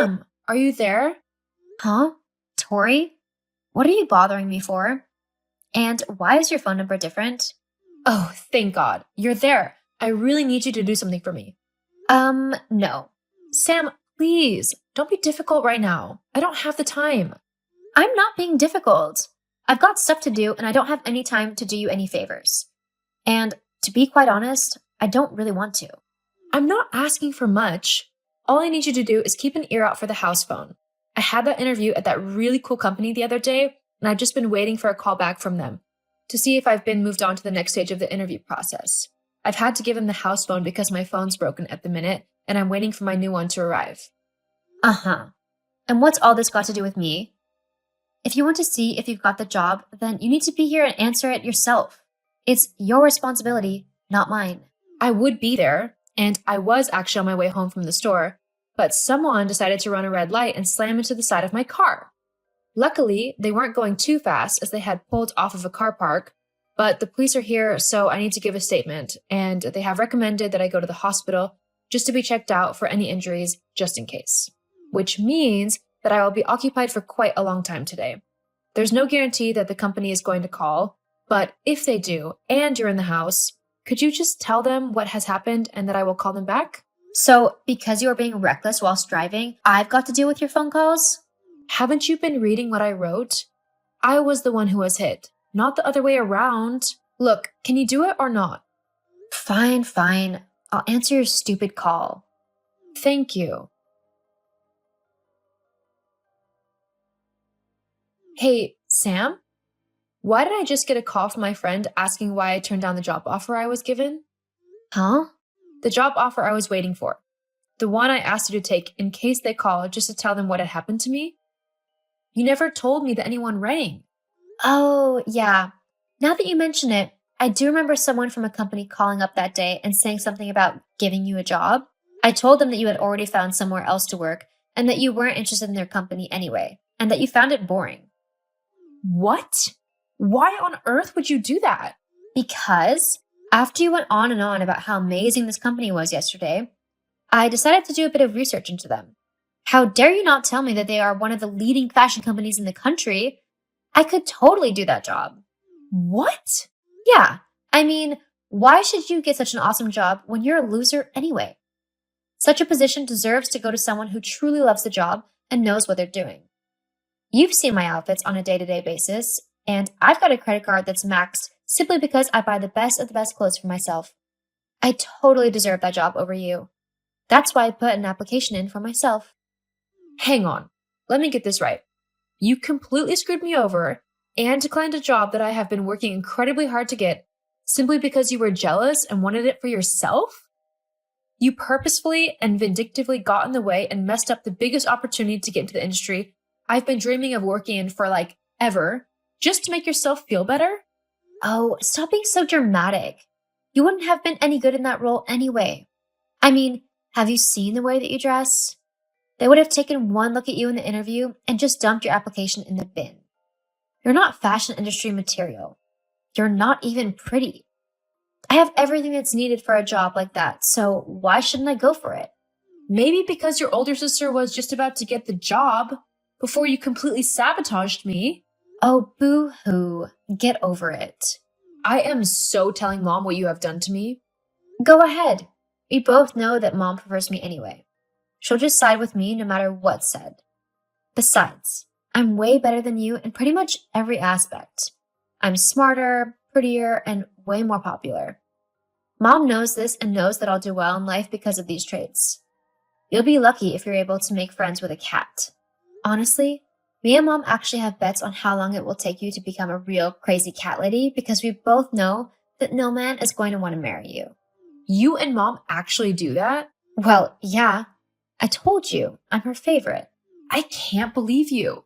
Sam, are you there? Huh? Tori? What are you bothering me for? And why is your phone number different? Oh, thank God. You're there. I really need you to do something for me. No. Sam, please, don't be difficult right now. I don't have the time. I'm not being difficult. I've got stuff to do and I don't have any time to do you any favors. And to be quite honest, I don't really want to. I'm not asking for much. All I need you to do is keep an ear out for the house phone. I had that interview at that really cool company the other day, and I've just been waiting for a call back from them to see if I've been moved on to the next stage of the interview process. I've had to give them the house phone because my phone's broken at the minute, and I'm waiting for my new one to arrive. Uh-huh. And what's all this got to do with me? If you want to see if you've got the job, then you need to be here and answer it yourself. It's your responsibility, not mine. I would be there, and I was actually on my way home from the store, but someone decided to run a red light and slam into the side of my car. Luckily, they weren't going too fast as they had pulled off of a car park, but the police are here, so I need to give a statement, and they have recommended that I go to the hospital just to be checked out for any injuries, just in case. Which means that I will be occupied for quite a long time today. There's no guarantee that the company is going to call, but if they do, and you're in the house, could you just tell them what has happened and that I will call them back? So, because you are being reckless whilst driving, I've got to deal with your phone calls? Haven't you been reading what I wrote? I was the one who was hit, not the other way around. Look, can you do it or not? Fine. I'll answer your stupid call. Thank you. Hey, Sam? Why did I just get a call from my friend asking why I turned down the job offer I was given? Huh? The job offer I was waiting for. The one I asked you to take in case they call just to tell them what had happened to me. You never told me that anyone rang. Oh, yeah. Now that you mention it, I do remember someone from a company calling up that day and saying something about giving you a job. I told them that you had already found somewhere else to work and that you weren't interested in their company anyway, and that you found it boring. What? Why on earth would you do that? Because after you went on and on about how amazing this company was yesterday, I decided to do a bit of research into them. How dare you not tell me that they are one of the leading fashion companies in the country? I could totally do that job. What? Yeah, I mean, why should you get such an awesome job when you're a loser anyway? Such a position deserves to go to someone who truly loves the job and knows what they're doing. You've seen my outfits on a day-to-day basis, and I've got a credit card that's maxed simply because I buy the best of the best clothes for myself. I totally deserve that job over you. That's why I put an application in for myself. Hang on. Let me get this right. You completely screwed me over and declined a job that I have been working incredibly hard to get simply because you were jealous and wanted it for yourself? You purposefully and vindictively got in the way and messed up the biggest opportunity to get into the industry I've been dreaming of working in for ever, just to make yourself feel better? Oh, stop being so dramatic. You wouldn't have been any good in that role anyway. I mean, have you seen the way that you dress? They would have taken one look at you in the interview and just dumped your application in the bin. You're not fashion industry material. You're not even pretty. I have everything that's needed for a job like that, so why shouldn't I go for it? Maybe because your older sister was just about to get the job before you completely sabotaged me. Oh, boo-hoo. Get over it. I am so telling Mom what you have done to me. Go ahead. We both know that Mom prefers me anyway. She'll just side with me no matter what's said. Besides, I'm way better than you in pretty much every aspect. I'm smarter, prettier, and way more popular. Mom knows this and knows that I'll do well in life because of these traits. You'll be lucky if you're able to make friends with a cat. Honestly, me and Mom actually have bets on how long it will take you to become a real crazy cat lady because we both know that no man is going to want to marry you. You and Mom actually do that? Well, yeah. I told you, I'm her favorite. I can't believe you.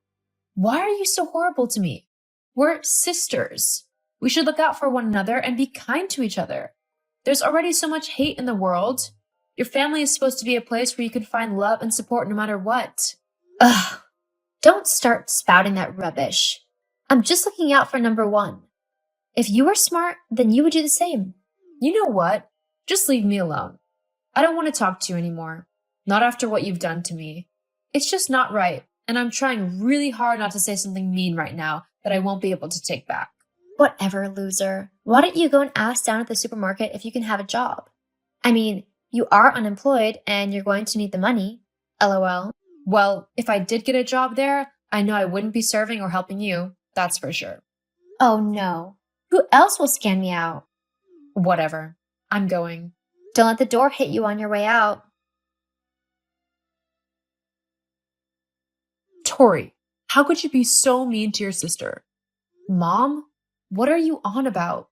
Why are you so horrible to me? We're sisters. We should look out for one another and be kind to each other. There's already so much hate in the world. Your family is supposed to be a place where you can find love and support no matter what. Ugh. Don't start spouting that rubbish. I'm just looking out for number one. If you were smart, then you would do the same. You know what? Just leave me alone. I don't want to talk to you anymore. Not after what you've done to me. It's just not right, and I'm trying really hard not to say something mean right now that I won't be able to take back. Whatever, loser. Why don't you go and ask down at the supermarket if you can have a job? I mean, you are unemployed and you're going to need the money. LOL. Well, if I did get a job there, I know I wouldn't be serving or helping you, that's for sure. Oh no. Who else will scan me out? Whatever. I'm going. Don't let the door hit you on your way out. Tori, how could you be so mean to your sister? Mom, what are you on about?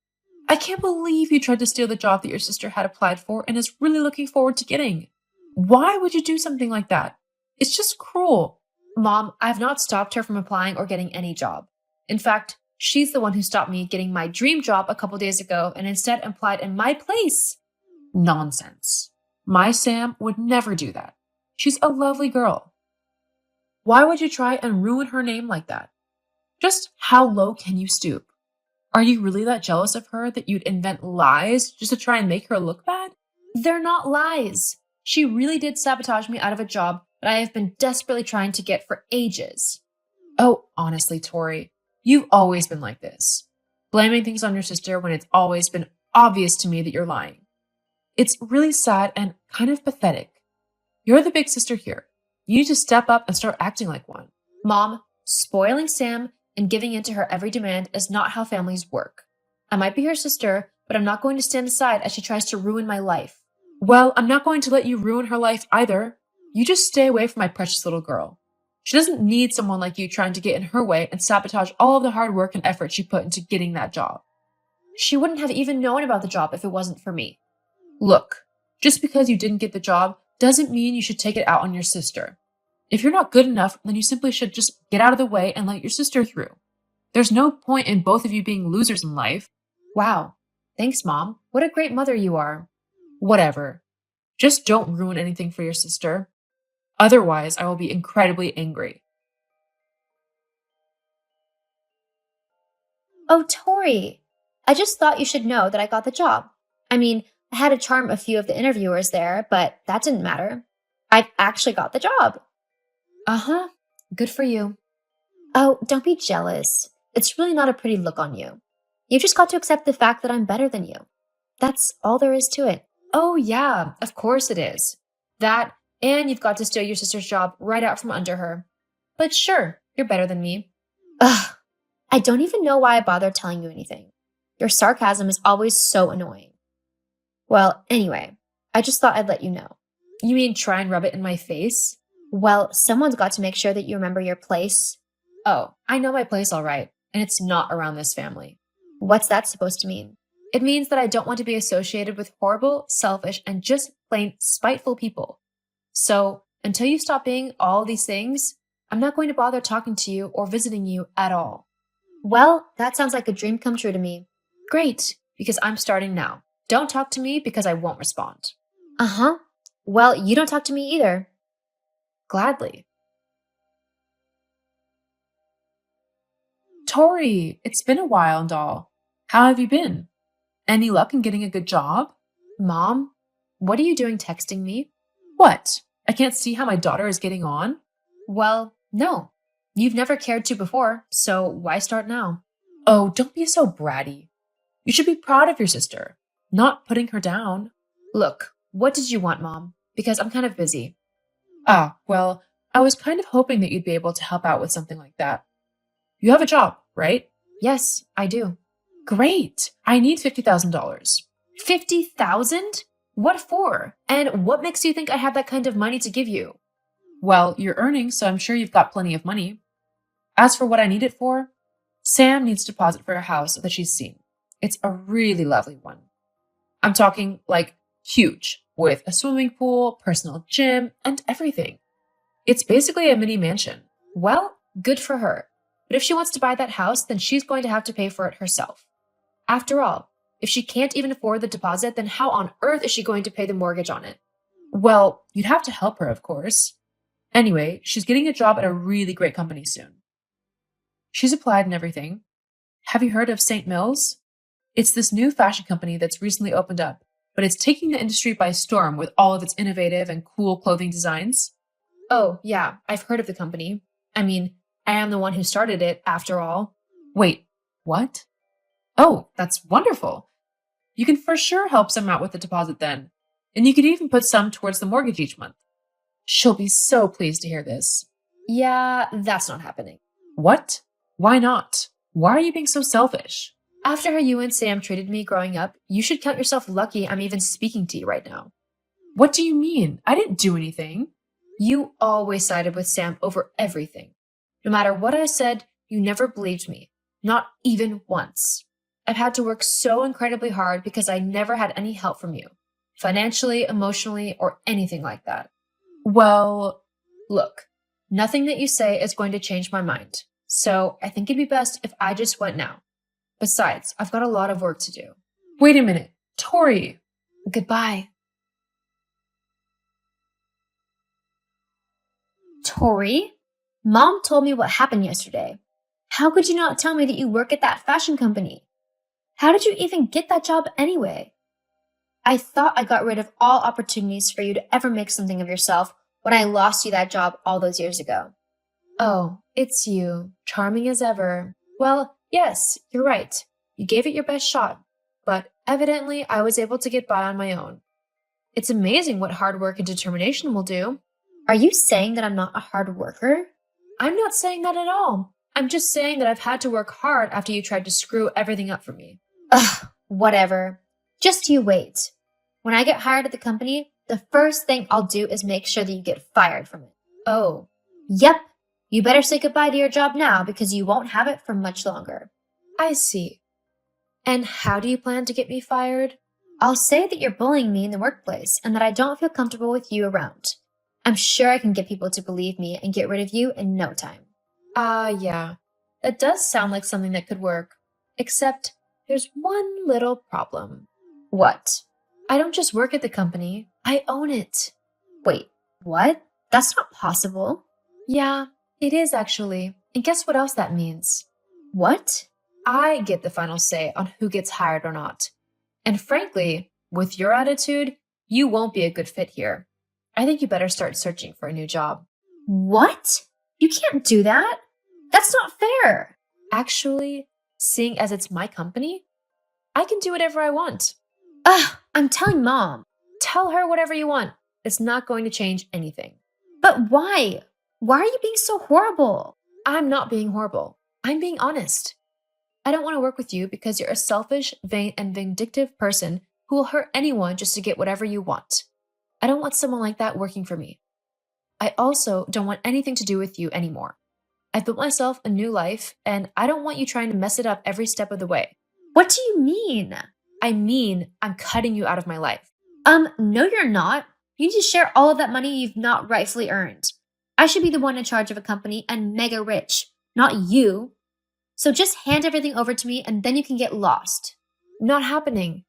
I can't believe you tried to steal the job that your sister had applied for and is really looking forward to getting. Why would you do something like that? It's just cruel. Mom, I've not stopped her from applying or getting any job. In fact, she's the one who stopped me getting my dream job a couple days ago and instead applied in my place. Nonsense. My Sam would never do that. She's a lovely girl. Why would you try and ruin her name like that? Just how low can you stoop? Are you really that jealous of her that you'd invent lies just to try and make her look bad? They're not lies. She really did sabotage me out of a job that I have been desperately trying to get for ages. Oh, honestly, Tori, you've always been like this. Blaming things on your sister when it's always been obvious to me that you're lying. It's really sad and kind of pathetic. You're the big sister here. You need to step up and start acting like one. Mom, spoiling Sam and giving in to her every demand is not how families work. I might be her sister, but I'm not going to stand aside as she tries to ruin my life. Well, I'm not going to let you ruin her life either. You just stay away from my precious little girl. She doesn't need someone like you trying to get in her way and sabotage all of the hard work and effort she put into getting that job. She wouldn't have even known about the job if it wasn't for me. Look, just because you didn't get the job doesn't mean you should take it out on your sister. If you're not good enough, then you simply should just get out of the way and let your sister through. There's no point in both of you being losers in life. Wow. Thanks, Mom. What a great mother you are. Whatever. Just don't ruin anything for your sister. Otherwise, I will be incredibly angry. Oh, Tori. I just thought you should know that I got the job. I mean, I had to charm a few of the interviewers there, but that didn't matter. I actually got the job. Uh-huh. Good for you. Oh, don't be jealous. It's really not a pretty look on you. You've just got to accept the fact that I'm better than you. That's all there is to it. Oh, yeah. Of course it is. That, and you've got to steal your sister's job right out from under her. But sure, you're better than me. Ugh. I don't even know why I bothered telling you anything. Your sarcasm is always so annoying. Well, anyway, I just thought I'd let you know. You mean try and rub it in my face? Well, someone's got to make sure that you remember your place. Oh, I know my place all right, and it's not around this family. What's that supposed to mean? It means that I don't want to be associated with horrible, selfish, and just plain spiteful people. So, until you stop being all these things, I'm not going to bother talking to you or visiting you at all. Well, that sounds like a dream come true to me. Great, because I'm starting now. Don't talk to me because I won't respond. Uh-huh. Well, you don't talk to me either. Gladly. Tori, it's been a while and all. How have you been? Any luck in getting a good job? Mom, what are you doing texting me? What? I can't see how my daughter is getting on? Well, no. You've never cared to before, so why start now? Oh, don't be so bratty. You should be proud of your sister, not putting her down. Look, what did you want, Mom? Because I'm kind of busy. Ah, well, I was kind of hoping that you'd be able to help out with something like that. You have a job, right? Yes, I do. Great. I need $50,000. 50,000? What for? And what makes you think I have that kind of money to give you? Well, you're earning, so I'm sure you've got plenty of money. As for what I need it for, Sam needs a deposit for a house that she's seen. It's a really lovely one. I'm talking like huge, with a swimming pool, personal gym, and everything. It's basically a mini mansion. Well, good for her. But if she wants to buy that house, then she's going to have to pay for it herself. After all, if she can't even afford the deposit, then how on earth is she going to pay the mortgage on it? Well, you'd have to help her, of course. Anyway, she's getting a job at a really great company soon. She's applied and everything. Have you heard of St. Mills? It's this new fashion company that's recently opened up, but it's taking the industry by storm with all of its innovative and cool clothing designs. Oh, yeah, I've heard of the company. I mean, I am the one who started it, after all. Wait, what? Oh, that's wonderful. You can for sure help some out with the deposit then. And you could even put some towards the mortgage each month. She'll be so pleased to hear this. Yeah, that's not happening. What? Why not? Why are you being so selfish? After how you and Sam treated me growing up, you should count yourself lucky I'm even speaking to you right now. What do you mean? I didn't do anything. You always sided with Sam over everything. No matter what I said, you never believed me. Not even once. I've had to work so incredibly hard because I never had any help from you. Financially, emotionally, or anything like that. Well, look, nothing that you say is going to change my mind. So I think it'd be best if I just went now. Besides, I've got a lot of work to do. wait a minute. Tori. Goodbye. Tori? Mom told me what happened yesterday. How could you not tell me that you work at that fashion company? How did you even get that job anyway? I thought I got rid of all opportunities for you to ever make something of yourself when I lost you that job all those years ago. Oh, it's you. Charming as ever. Well, yes, you're right. You gave it your best shot. But evidently, I was able to get by on my own. It's amazing what hard work and determination will do. Are you saying that I'm not a hard worker? I'm not saying that at all. I'm just saying that I've had to work hard after you tried to screw everything up for me. Ugh, whatever. Just you wait. When I get hired at the company, the first thing I'll do is make sure that you get fired from it. Oh, Yep. You better say goodbye to your job now because you won't have it for much longer. I see. And how do you plan to get me fired? I'll say that you're bullying me in the workplace and that I don't feel comfortable with you around. I'm sure I can get people to believe me and get rid of you in no time. Yeah. That does sound like something that could work. Except there's one little problem. What? I don't just work at the company. I own it. Wait, what? That's not possible. Yeah, it is actually. And guess what else that means? What? I get the final say on who gets hired or not. And frankly, with your attitude, you won't be a good fit here. I think you better start searching for a new job. What? You can't do that. That's not fair. Actually, seeing as it's my company, I can do whatever I want. Ugh, I'm telling Mom. Tell her whatever you want. It's not going to change anything. But why? Why are you being so horrible? I'm not being horrible. I'm being honest. I don't want to work with you because you're a selfish, vain, and vindictive person who will hurt anyone just to get whatever you want. I don't want someone like that working for me. I also don't want anything to do with you anymore. I've built myself a new life, and I don't want you trying to mess it up every step of the way. What do you mean? I mean, I'm cutting you out of my life. No, you're not. You need to share all of that money you've not rightfully earned. I should be the one in charge of a company and mega rich, not you. So just hand everything over to me and then you can get lost. Not happening.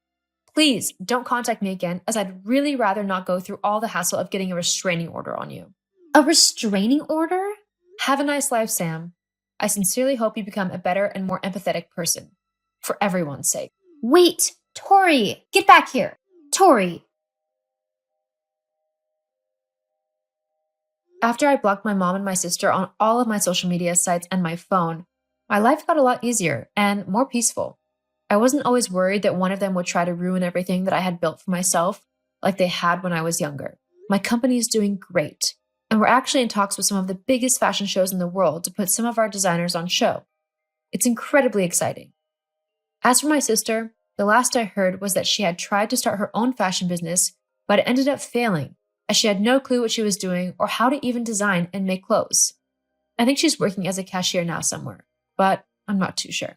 Please don't contact me again, as I'd really rather not go through all the hassle of getting a restraining order on you. A restraining order? Have a nice life, Sam. I sincerely hope you become a better and more empathetic person. For everyone's sake. Wait, Tori, get back here. Tori. After I blocked my mom and my sister on all of my social media sites and my phone, my life got a lot easier and more peaceful. I wasn't always worried that one of them would try to ruin everything that I had built for myself, like they had when I was younger. My company is doing great, and we're actually in talks with some of the biggest fashion shows in the world to put some of our designers on show. It's incredibly exciting. As for my sister, the last I heard was that she had tried to start her own fashion business, but it ended up failing, as she had no clue what she was doing or how to even design and make clothes. I think she's working as a cashier now somewhere, but I'm not too sure.